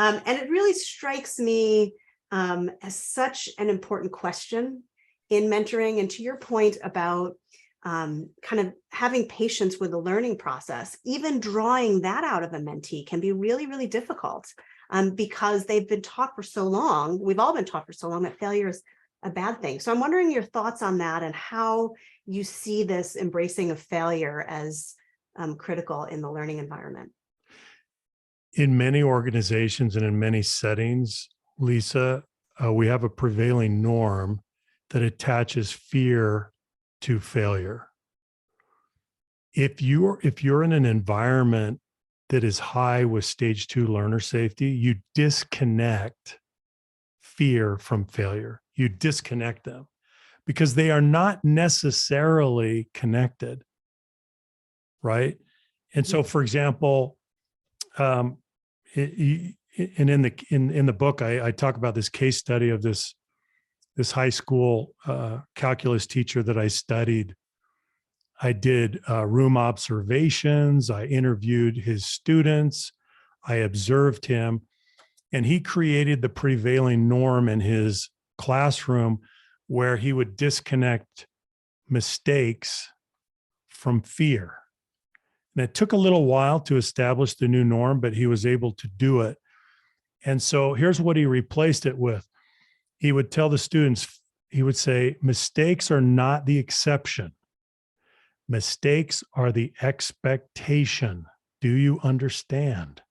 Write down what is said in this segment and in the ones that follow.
And it really strikes me as such an important question in mentoring. And to your point about kind of having patience with the learning process, even drawing that out of a mentee can be really, really difficult because they've been taught for so long. We've all been taught for so long that failure is a bad thing. So I'm wondering your thoughts on that and how you see this embracing of failure as critical in the learning environment. In many organizations and in many settings, Lisa, we have a prevailing norm that attaches fear to failure. If you're in an environment that is high with stage 2 learner safety, you disconnect fear from failure. You disconnect them because they are not necessarily connected, right? And so, for example, and in the book, I talk about this case study of this high school calculus teacher that I studied. I did room observations. I interviewed his students. I observed him, and he created the prevailing norm in his classroom where he would disconnect mistakes from fear. And it took a little while to establish the new norm, but he was able to do it. And so here's what he replaced it with. He would tell the students, he would say, mistakes are not the exception. Mistakes are the expectation. Do you understand?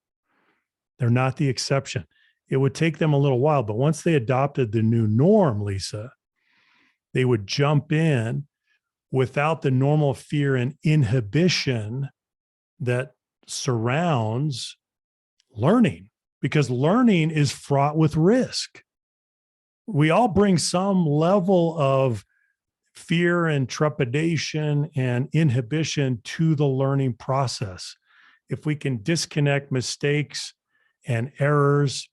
They're not the exception. It would take them a little while, but once they adopted the new norm, Lisa, they would jump in without the normal fear and inhibition that surrounds learning, because learning is fraught with risk. We all bring some level of fear and trepidation and inhibition to the learning process. If we can disconnect mistakes and errors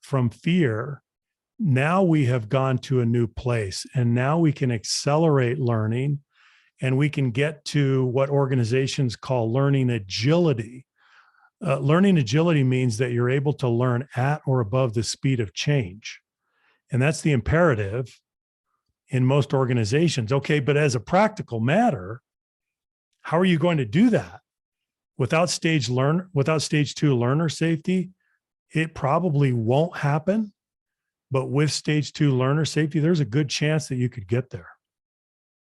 from fear, now we have gone to a new place, and now we can accelerate learning, and we can get to what organizations call learning agility. Learning agility means that you're able to learn at or above the speed of change. And that's the imperative in most organizations. Okay, but as a practical matter, how are you going to do that? Without stage 2 learner safety, it probably won't happen. But with stage 2 learner safety, there's a good chance that you could get there.